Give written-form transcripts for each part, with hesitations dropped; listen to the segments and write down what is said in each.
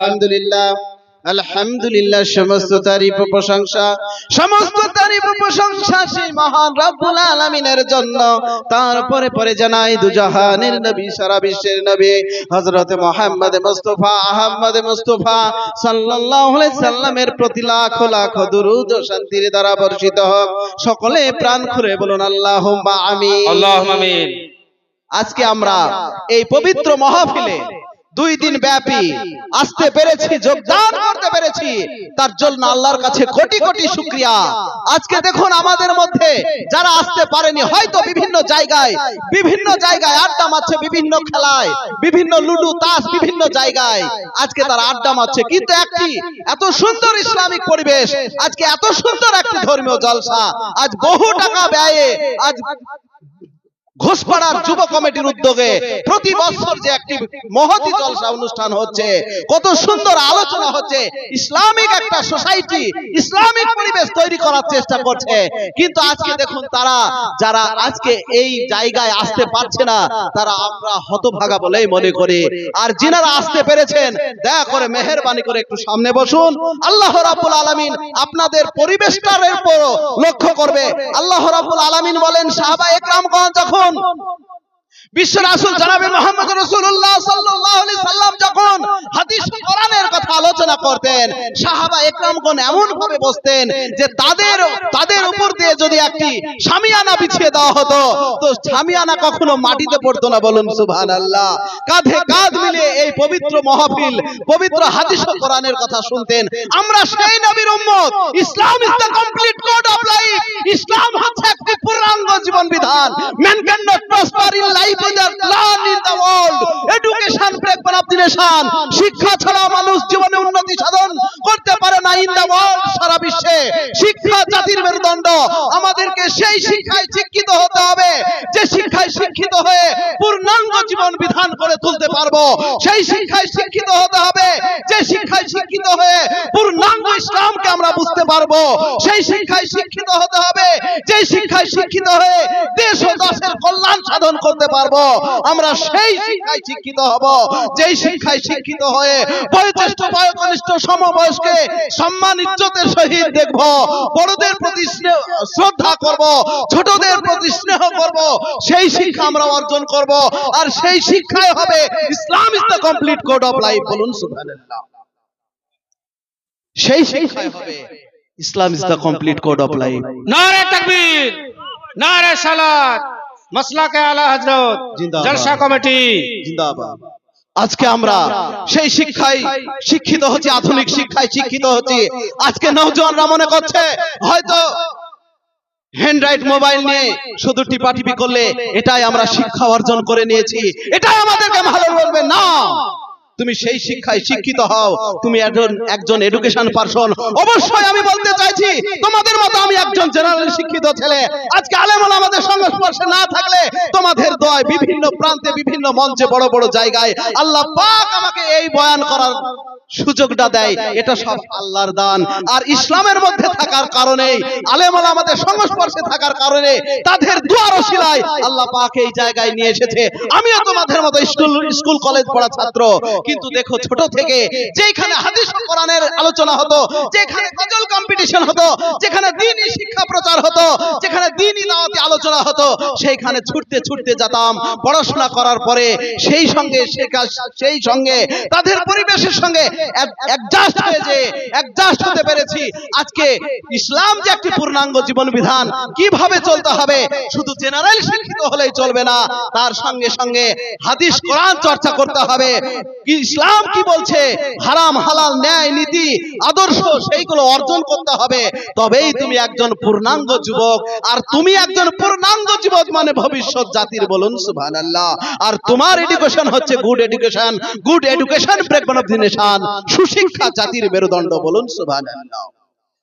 আলহামদুলিল্লাহ আলহামদুলিল্লাহ সমস্ত তারিফ ও প্রশংসা সেই মহান রব্বুল আলামিনের জন্য। তারপরে পরে জানাই দুজাহানের নবী সারা বিশ্বের নবী হযরত মুহাম্মদ মুস্তাফা আহমদ মুস্তাফা সাল্লাল্লাহু আলাইহি সাল্লামের প্রতি লাখ লাখ দরুদ ও শান্তির দ্বারা বর্ষিত হোক। সকলে প্রাণ খুলে বলুন আল্লাহুম্মা আমিন। আল্লাহুম্মা আমিন। আজকে আমরা এই পবিত্র মাহফিলে 2 দিন ব্যাপী আসতে পেরেছি, যোগদান করতে পেরেছি, তার জন্য আল্লাহর কাছে কোটি কোটি শুকরিয়া। আজকে দেখুন আমাদের মধ্যে যারা আসতে পারেনি, হয়তো বিভিন্ন জায়গায় আড্ডা মারছে, বিভিন্ন খেলায়, বিভিন্ন লুডু তাস বিভিন্ন জায়গায় আজকে তারা আড্ডা মারছে, কিন্তু একটি এত সুন্দর ইসলামিক পরিবেশ, আজকে এত সুন্দর একটি ধর্মীয় জলসা, আজ বহু টাকা ব্যয়ে আজ ঘোষপাড়ার যুব কমিটির উদ্যোগে প্রতি বছর যে একটি মহতী জলসা অনুষ্ঠান হচ্ছে, কত সুন্দর আলোচনা হচ্ছে, ইসলামিক একটা সোসাইটি, ইসলামিক পরিবেশ তৈরি করার চেষ্টা করছে। কিন্তু আজকে দেখুন তারা যারা আজকে এই জায়গায় আসতে পারছে না, তারা আমরা হতভাগা বলেই মনে করি। আর যিনারা আসতে পেরেছেন, দয়া করে মেহেরবানি করে একটু সামনে বসুন। আল্লাহ রাব্বুল আলামিন আপনাদের পরিবেশটার উপর লক্ষ্য করবে। আল্লাহ রাব্বুল আলামিন বলেন, সাহাবা একরামগণ যখন বিশ্ব রাসূল জনাবে মুহাম্মদ রাসূলুল্লাহ সাল্লাল্লাহু আলাইহি সাল্লাম যখন হাদিস কোরআনের কথা আলোচনা করতেন, সাহাবা একরামগণ এমন ভাবে বসতেন যে তাদের উপর দিয়ে যদি একটি শামিয়ানা বিছিয়ে দেওয়া হতো, তো শামিয়ানা কখনো মাটিতে পড়তো না। বলুন সুবহানাল্লাহ। কাঁধে কাঁধ মিলিয়ে এই পবিত্র মাহফিল, পবিত্র হাদিস ও কোরআনের কথা শুনতেন। আমরা সেই নবীর উম্মত। Islam is the complete code of life. ইসলাম হচ্ছে একটি পূর্ণাঙ্গ জীবন বিধান। Man can not prosper in life without learn in the world. Education break one of the nation. শিক্ষা ছাড়া মানুষ জীবনে উন্নতি সাধন করতে পারে না। ইন দ্য ওয়ার্ল্ড, সারা বিশ্বে শিক্ষা জাতির মেরুদণ্ড। আমাদেরকে সেই শিক্ষায় শিক্ষিত হতে হবে যে শিক্ষায় শিক্ষিত হয়ে পূর্ণাঙ্গ জীবন বিধান করে তুলতে পারবো। সেই শিক্ষায় শিক্ষিত হতে হবে যে শিক্ষায় শিক্ষিত হয়ে পূর্ণাঙ্গ ইসলামকে আমরা বুঝতে পারবো। সেই শিক্ষায় শিক্ষিত হতে হবে যে শিক্ষায় শিক্ষিত হয়ে দেশ ও দেশের কল্যাণ সাধন করতে পারবো। আমরা সেই শিক্ষায় শিক্ষিত হব যেই শিক্ষায় শিক্ষিত হয়ে বয়োজ্যেষ্ঠ বয়োকনিষ্ঠ সমবয়স্কে সম্মান ইজ্জতের সহিত দেখব, বড়দের প্রতি শ্রদ্ধা করব, ছোটদের প্রতি স্নেহ করব। সেই শিক্ষা আমরা অর্জন করব, আর সেই শিক্ষায় হবে Islam is the complete code of life. বলুন সুবহানাল্লাহ। সেই শিক্ষায় হবে Islam is the complete code of life. নারে তাকবীর, নারে সালাত, মাসলাকে আলা হযরত জলসা কমিটি জিন্দাবাদ। আজকে আমরা সেই শিক্ষায় শিক্ষিত হচ্ছি, আধুনিক শিক্ষায় শিক্ষিত হচ্ছি। আজকে নওজওয়ানরা মনে করছে হয়তো হ্যান্ডরাইট মোবাইল নিয়ে শুধু টিপাটিপি করলে এটাই আমরা শিক্ষা অর্জন করে নিয়েছি, এটাই আমাদেরকে ভালো বলবে। না, তুমি সেই শিক্ষায় শিক্ষিত হও, তুমি একজন এডুকেশন পারসন। অবশ্যই আমি বলতে চাইছি, তোমাদের মতো আমি একজন জেনারেল শিক্ষিত ছেলে। আজকে আলেম ওলামাদের সংস্পর্শে না থাকলে তোমাদের দোয়ায় বিভিন্ন প্রান্তে, বিভিন্ন মঞ্চে, বড় বড় জায়গায় আল্লাহ পাক আমাকে এই বয়ান করার সুযোগটা দেয়। এটা সব আল্লাহর দান। আর ইসলামের মধ্যে থাকার কারণে, আলেম ওলামাদের সংস্পর্শে থাকার কারণে, তাদের দুয়ার ওসিলায় আল্লাহ পাক এই জায়গায় নিয়ে এসেছে। আমিও তোমাদের মতো স্কুল কলেজ পড়া ছাত্র, কিন্তু দেখো ছোট থেকে যেখানে হাদিস ও কোরআনের আলোচনা হতো, যেখানে গজল কম্পিটিশন হতো, যেখানে দ্বীনি শিক্ষা প্রচার হতো, যেখানে দ্বীনি দাওয়াতি আলোচনা হতো, সেইখানে ছুটতে ছুটতে যেতাম। পড়াশোনা করার পরে সেই সঙ্গে তাদের পরিবেশের সঙ্গে অ্যাডজাস্ট হতে পেরেছি। আজকে ইসলাম যে একটি পূর্ণাঙ্গ জীবন বিধান, কিভাবে চলতে হবে, শুধু জেনারেল শিক্ষিত হলেই চলবে না, তার সঙ্গে সঙ্গে হাদিস কোরআন চর্চা করতে হবে। ইসলাম কি বলছে, হারাম হালাল ন্যায় নীতি আদর্শ, সেইগুলো অর্জন করতে হবে। তবেই তুমি একজন পূর্ণাঙ্গ যুবক। আর তুমি একজন পূর্ণাঙ্গ যুবক মানে ভবিষ্যৎ জাতির। বলুন সুবহানাল্লাহ। আর তোমার এডুকেশন হচ্ছে good education. Good education break one of the nation. সুশিক্ষা জাতির মেরুদণ্ড। বলুন সুবহানাল্লাহ।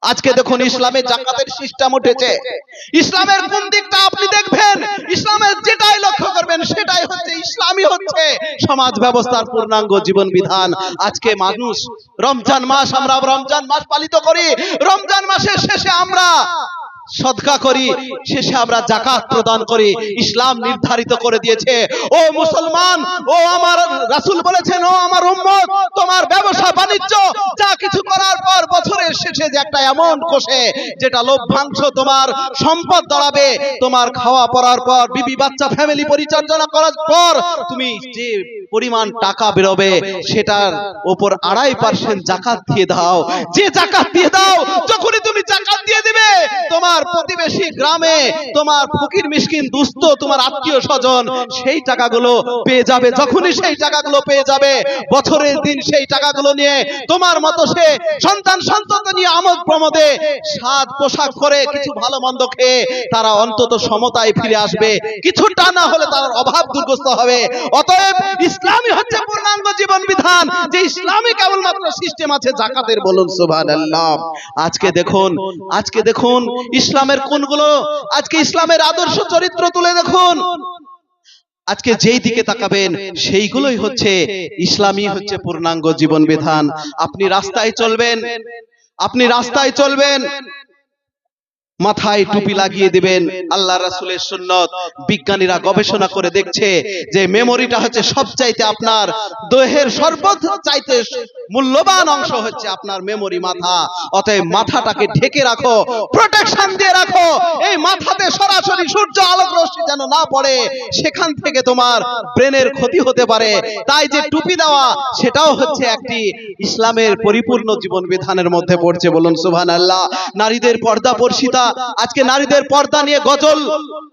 আজকে দেখুন ইসলামে জাকাতের সিস্টেম উঠেছে। ইসলামের কোন দিকটা আপনি দেখবেন, ইসলামের যেটাই লক্ষ্য করবেন সেটাই হচ্ছে ইসলামই হচ্ছে সমাজ ব্যবস্থার পূর্ণাঙ্গ জীবন বিধান। আজকে মানুষ রমজান মাস, আমরা রমজান মাস পালিত করি। রমজান মাসের শেষে আমরা সদকা করি, শেষে আমরা যাকাত প্রদান করি। ইসলাম নির্ধারিত করে দিয়েছে, ও মুসলমান, ও আমার রাসূল বলেছেন, ও আমার উম্মত, তোমার ব্যবসা এসেছে যে একটা এমন কোষে যেটা লভ্যাংশ তোমার সম্পদ দাঁড়াবে, তোমার খাওয়া পড়ার পর, বিবি বাচ্চা ফ্যামিলি পরিচর্যা করার পর তুমি যে পরিমাণ টাকা বেরোবে সেটার উপর 2.5% জাকাত দিয়ে দাও। যে জাকাত দিয়ে দাও, যখনই তুমি জাকাত দিয়ে দিবে, তোমার প্রতিবেশী গ্রামে তোমার ফকির মিসকিন দুস্থ তোমার আত্মীয় স্বজন সেই টাকাগুলো পেয়ে যাবে। যখনই সেই টাকাগুলো পেয়ে যাবে, বছরের দিন সেই টাকাগুলো নিয়ে তোমার মতো সে সন্তান নিয়ে আমোদ প্রমোদে স্বাদ পোশাক করে কিছু ভালো মন্দ খেয়ে তারা অন্তত সমতায় ফিরে আসবে, কিছুটা না হলে তার অভাব দুর্গস্ত হবে। অতএব ইসলামই হচ্ছে পূর্ণাঙ্গ জীবন বিধান, যে ইসলামী কেবলমাত্র সিস্টেম আছে জাকাতের। বলুন সুবহানাল্লাহ। আজকে দেখুন ইসলামের কোনগুলো, আজকে ইসলামের আদর্শ চরিত্র তুলে দেখুন, আজকে যেই দিকে তাকাবেন সেইগুলোই হচ্ছে ইসলামী হচ্ছে পূর্ণাঙ্গ জীবন বিধান। আপনি রাস্তায় চলবেন, মাথায় টুপি লাগিয়ে দিবেন আল্লাহ রাসূলের সুন্নত। বিজ্ঞানীরা গবেষণা করে দেখছে যে মেমোরিটা হচ্ছে সবচাইতে আপনার দেহের সর্বচাইতে মূল্যবান অংশ হচ্ছে আপনার মেমোরি, মাথা। অতএব মাথাটাকে ঢেকে রাখো, প্রোটেকশন দিয়ে রাখো। এই মাথাতে সরাসরি সূর্য আলোক রশ্মি যেন না পড়ে, সেখান থেকে তোমার ব্রেনের ক্ষতি হতে পারে। তাই যে টুপি দেওয়া সেটাও হচ্ছে একটি ইসলামের পরিপূর্ণ জীবন বিধানের মধ্যে পড়ছে। বলুন সুবহানাল্লাহ। নারীদের পর্দাপর্শিতা, আজকে নারীদের পর্দা নিয়ে গজল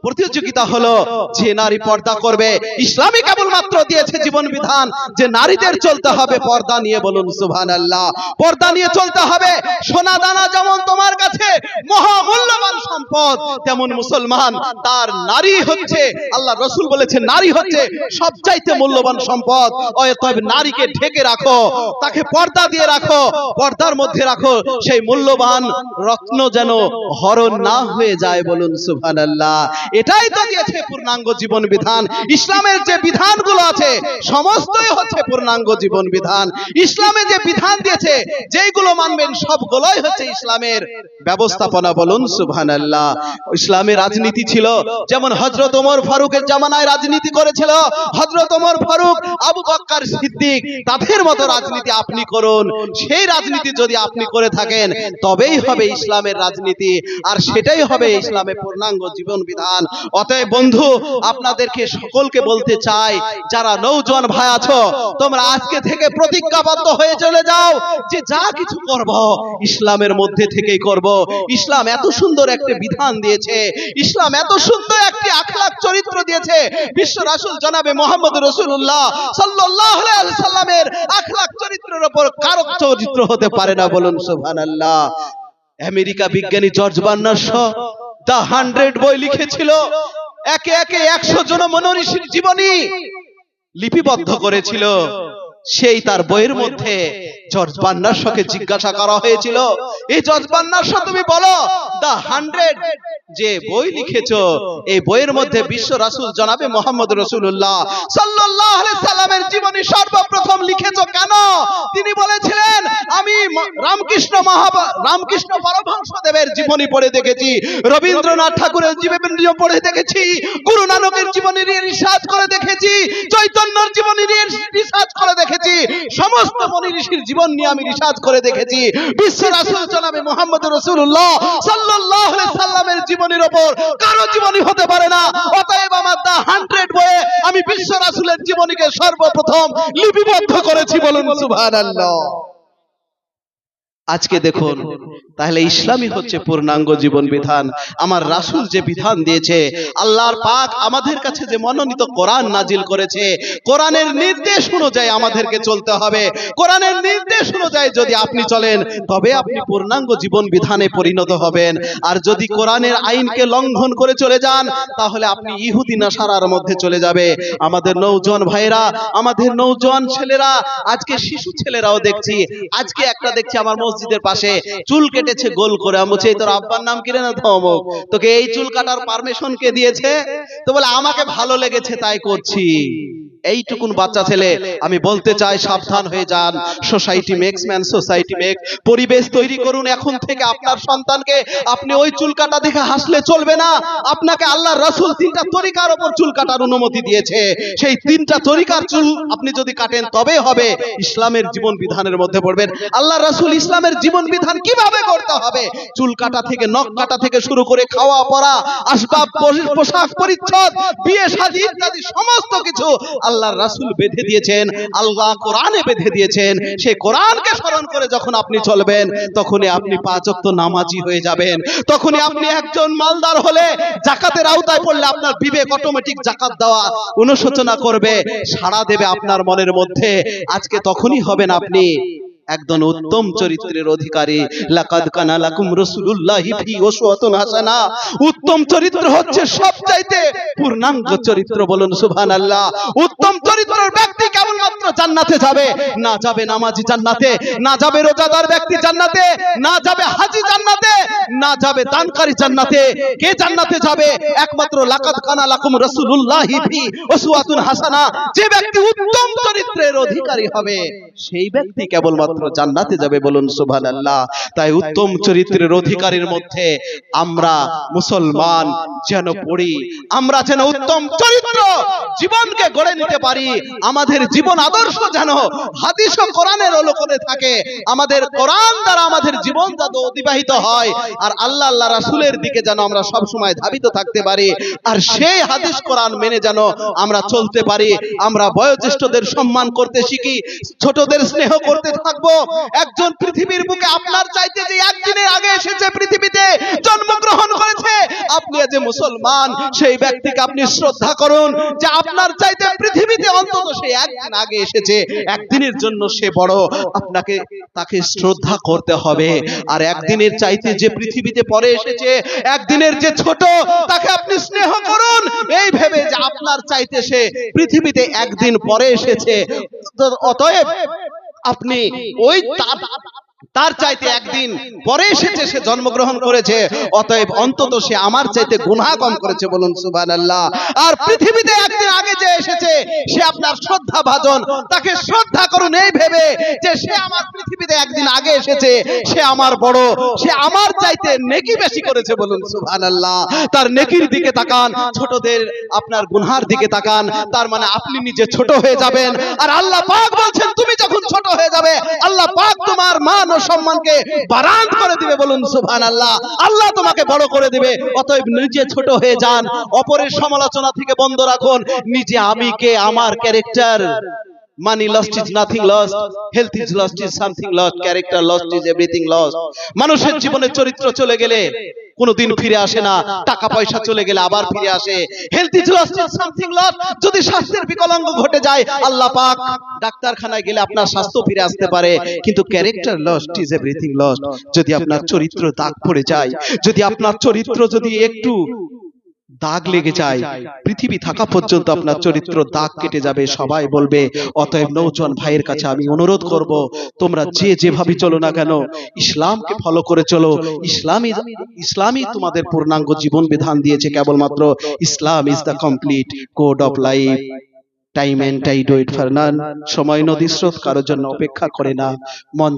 প্রতিযোগিতা হলো, যে নারী পর্দা করবে ইসলামী কেবলমাত্র দিয়েছে জীবন বিধান যে নারীদের চলতে হবে পর্দা নিয়ে। বলুন সুবহানাল্লাহ। পর্দা নিয়ে চলতে হবে। সোনা দানা যেমন তোমার কাছে মহামূল্যবান সম্পদ, তেমন মুসলমান তার নারী হচ্ছে, আল্লাহ রাসূল বলেছেন নারী হচ্ছে সবচাইতে মূল্যবান সম্পদ। অতএব নারীকে ঢেকে রাখো, তাকে পর্দা দিয়ে রাখো, পর্দার মধ্যে রাখো, সেই মূল্যবান রত্ন যেন হরণ না হয়ে যায়। বলুন সুবহানাল্লাহ। এটাই তো দিয়েছে পূর্ণাঙ্গ জীবন বিধান। ইসলামের যে বিধানগুলো আছে সমস্তই হচ্ছে পূর্ণাঙ্গ জীবন বিধান। ইসলামে যে বিধান দিয়েছে যেগুলো মানবেন সবগুলোই হচ্ছে ইসলামের ব্যবস্থাপনা। বলুন সুবহানাল্লাহ। ইসলামের রাজনীতি ছিল, যেমন হযরত ওমর ফারুকের জামানায় রাজনীতি করেছিল হযরত ওমর ফারুক, আবু বকর সিদ্দিক, তাদের মতো রাজনীতি আপনি করুন। সেই রাজনীতি যদি আপনি করে থাকেন তবেই হবে ইসলামের রাজনীতি, আর সেটাই হবে ইসলামের পূর্ণাঙ্গ জীবন বিধান। অতএব বন্ধু, আপনাদেরকে সকলকে বলতে চাই, যারা নওজোয়ান ভাই আছো, তোমরা আজকে থেকে প্রতিজ্ঞাবদ্ধ হয়ে চলে যাও যে যা কিছু করব ইসলামের মধ্যে থেকেই করব। ইসলাম এত সুন্দর একটা বিধান দিয়েছে, ইসলাম এত সুন্দর একটি আখলাক চরিত্র দিয়েছে। বিশ্ব রাসূল জনাবে মুহাম্মদ রাসূলুল্লাহ সাল্লাল্লাহু আলাইহি ওয়াসাল্লামের আখলাক চরিত্রের উপর কারো চরিত্র হতে পারে না। বলুন সুবহানাল্লাহ। আমেরিকা বিজ্ঞানী জর্জ বার্নার্ড শ দ্য 100 বই লিখেছিল, একে একে 100 জন মনীষীর জীবনী লিপিবদ্ধ করেছিল। সেই তার বইয়ের মধ্যে জর্জ বার্নার্ড শকে জিজ্ঞাসা করা হয়েছিল, এই জর্জ বার্নার্ড শ, তুমি বলো দ্য 100 যে বই লিখেছো, এই বইয়ের মধ্যে বিশ্ব রাসূল জনাবে মুহাম্মদ রাসূলুল্লাহ সাল্লাল্লাহু আলাইহি সাল্লামের জীবনী সর্বপ্রথম লিখেছো কেন? তিনি বলেছিলেন, আমি রামকৃষ্ণ পরমহংসদেবের জীবনী পড়ে দেখেছি, রবীন্দ্রনাথ ঠাকুরের জীবনী পড়ে দেখেছি, গুরু নানকের জীবনী নিয়ে রিসার্চ করে দেখেছি, চৈতন্যর জীবনী নিয়ে রিসার্চ করে দেখেছি, সমস্ত মুনি ঋষির জীবন নিয়ে আমি রিসার্চ করে দেখেছি। বিশ্ব রাসূল জনাবে মুহাম্মদ রাসূলুল্লাহ সাল্লাল্লাহু আলাইহি সাল্লামের জীবনীর উপর কারো জীবনী হতে পারে না। অতএব আমার দ্য 100 বইয়ে আমি বিশ্ব রাসূলের জীবনীকে সর্বপ্রথম লিপিবদ্ধ করেছি। বলুন সুবহানাল্লাহ। আজকে দেখুন, তাহলে ইসলামই হচ্ছে পূর্ণাঙ্গ জীবন বিধান। আমার রাসূল যে বিধান দিয়েছে, আল্লাহর পাক আমাদের কাছে যে মনোনীত কোরআন নাজিল করেছে, কোরআনের নির্দেশ অনুযায়ী আমাদেরকে চলতে হবে। কোরআনের নির্দেশ অনুযায়ী যদি আপনি চলেন তবে আপনি পূর্ণাঙ্গ জীবন বিধানে পরিণত হবেন। আর যদি কোরআনের আইনকে লঙ্ঘন করে চলে যান তাহলে আপনি ইহুদি নাসারার মধ্যে চলে যাবে। আমাদের নওজোয়ান ভাইরা, আমাদের নওজোয়ান ছেলেরা, আজকে শিশু ছেলেরাও দেখছি, আজকে একটা দেখছি আমার মসজিদের পাশে চুল কেটেছে গোল করে। আমি বলছি, তোর আব্বার নাম কি রে? না ধমক। তোকে এই চুল কাটার পারমিশন কে দিয়েছে? তো বলে আমাকে ভালো লেগেছে তাই করছি। এইটুকুন বাচ্চা ছেলে, আমি বলতে চাই সাবধান হয়ে যান। Society makes man, society make. পরিবেশ তৈরি করুন এখন থেকে আপনার সন্তানকে। আপনি ওই চুল কাটা দেখে হাসলে চলবে না। আপনাকে আল্লাহর রাসূল 3টা তরিকার উপর চুল কাটার অনুমতি দিয়েছে। সেই 3টা তরিকার চুল আপনি যদি কাটেন তবে হবে ইসলামের জীবন বিধানের মধ্যে পড়বেন। আল্লাহর রাসূল ইসলাম ইসলামের জীবন বিধান কিভাবে করতে হবে, চুল কাটা থেকে নখ কাটা থেকে শুরু করে খাওয়া পরা, আসবাব পোশাক পরিচ্ছদ, বিয়ে শাদী ইত্যাদি সমস্ত কিছু আল্লাহর রাসূল বেঁধে দিয়েছেন, আল্লাহ কোরআনে বেঁধে দিয়েছেন। সেই কোরআনকে স্মরণ করে যখন আপনি চলবেন, তখনই আপনি 5 ওয়াক্ত নামাজি হয়ে যাবেন। তখনই আপনি একজন মালদার হলে যাকাতের আওতায় পড়লে আপনার বিবেক অটোমেটিক যাকাত দেওয়া অনুশোচনা করবে, সাড়া দেবে আপনার মনের মধ্যে। আজকে তখনই হবেন আপনি একজন উত্তম চরিত্রের অধিকারী। লাকাদ কানা লাকুম রাসূলুল্লাহি ফি উসওয়াতুন হাসানা। উত্তম চরিত্র হচ্ছে সবচাইতে পূর্ণাঙ্গ চরিত্র, বলুন সুবহানাল্লাহ। উত্তম চরিত্রের ব্যক্তি কেবলমাত্র জান্নাতে যাবে, না যাবে নামাজি জান্নাতে, না যাবে রোজাদার ব্যক্তি জান্নাতে, না যাবে হাজী জান্নাতে, না যাবে দানকারী জান্নাতে। কে জান্নাতে যাবে? একমাত্র লাকাদ কানা লাকুম রাসূলুল্লাহি ফি উসওয়াতুন হাসানা। যে ব্যক্তি উত্তম চরিত্রের অধিকারী হবে, সেই ব্যক্তি কেবলমাত্র জান্নাতে যাবে, বলুন সুবহানাল্লাহ। তাই উত্তম চরিত্রের অধিকারীর মধ্যে আমরা মুসলমান যেন পড়ি, আমরা যেন উত্তম চরিত্র জীবনকে গড়ে নিতে পারি। আমাদের জীবন আদর্শ যেন হাদিস ও কোরআনের আলোকে থাকে, আমাদের কোরআন দ্বারা আমাদের জীবন যাতে অতিবাহিত হয়, আর আল্লাহ রাসূলের দিকে যেন আমরা সব সময় ধাবিত থাকতে পারি, আর সেই হাদিস কোরআন মেনে যেন আমরা চলতে পারি। আমরা বয়োজ্যেষ্ঠদের সম্মান করতে শিখি, ছোটদের স্নেহ করতে থাকবো। একজন পৃথিবীর বুকে আপনার চাইতে যে একদিনের আগে এসেছে, পৃথিবীতে জন্মগ্রহণ করেছে, আপনি যে মুসলমান, সেই ব্যক্তিকে আপনি শ্রদ্ধা করুন, যে আপনার চাইতে পৃথিবীতে অন্তত সে একদিন আগে এসেছে, একদিনের জন্য সে বড়, আপনাকে তাকে শ্রদ্ধা করতে হবে। আর একদিনের চাইতে যে পৃথিবীতে পরে এসেছে, একদিনের যে ছোট, তাকে আপনি স্নেহ করুন, এই ভেবে যে আপনার চাইতে সে পৃথিবীতে একদিন পরে এসেছে। অতএব আপনি ওই তার চাইতে একদিন পরে এসেছে, সে জন্মগ্রহণ করেছে, অতএব অন্তত সে আমার চাইতে গুনাহ কম করেছে, বলুন সুবহানাল্লাহ। আর পৃথিবীতে একদিন আগে যে এসেছে, সে আপনার শ্রদ্ধা ভাজন, তাকে শ্রদ্ধা করুন এই ভেবে যে সে আমার পৃথিবীতে একদিন আগে এসেছে, সে আমার বড়, সে আমার চাইতে নেকি বেশি করেছে, বলুন সুবহানাল্লাহ। তার নেকির দিকে তাকান, ছোটদের আপনার গুনহার দিকে তাকান, তার মানে আপনি নিজে ছোট হয়ে যাবেন। আর আল্লাহ পাক বলছেন, তুমি যখন ছোট হয়ে যাবে, আল্লাহ পাক তোমার মান ও সম্মানকে বাড়ান করে দিবে, বলুন সুবহানাল্লাহ। আল্লাহ তোমাকে বড় করে দিবে। অতএব নিজে ছোট হয়ে যান, অপরের সমালোচনা থেকে বন্ধ রাখুন। নিজে আমি কে, আমার character. Money lost is nothing lost, health is lost is something lost, character lost is everything lost. মানুষের জীবনে চরিত্র চলে গেলে কোনদিন ফিরে আসে না, টাকা পয়সা চলে গেলে আবার ফিরে আসে। Health is lost is something lost. যদি স্বাস্থ্যের বিকলাঙ্গ ঘটে যায়, আল্লাহ পাক ডাক্তারখানায় গেলে আপনার স্বাস্থ্য ফিরে আসতে পারে, কিন্তু character lost is everything lost. যদি আপনার চরিত্র দাগ পড়ে যায়, যদি আপনার চরিত্র যদি একটু দাগ লেগে যায়, পৃথিবী থাকা পর্যন্ত আপনার চরিত্র দাগ কেটে যাবে, সবাই বলবে। অতএব নওজোয়ান ভাইয়ের কাছে আমি অনুরোধ করব, তোমরা যে যেভাবে চলো না কেন, ইসলামকে ফলো করে চলো। ইসলামই তোমাদের পূর্ণাঙ্গ জীবন বিধান দিয়েছে। কেবলমাত্র Islam is the complete code of life. Time and tide wait for none. সময় নদী স্রোত কারোর জন্য অপেক্ষা করে না। মন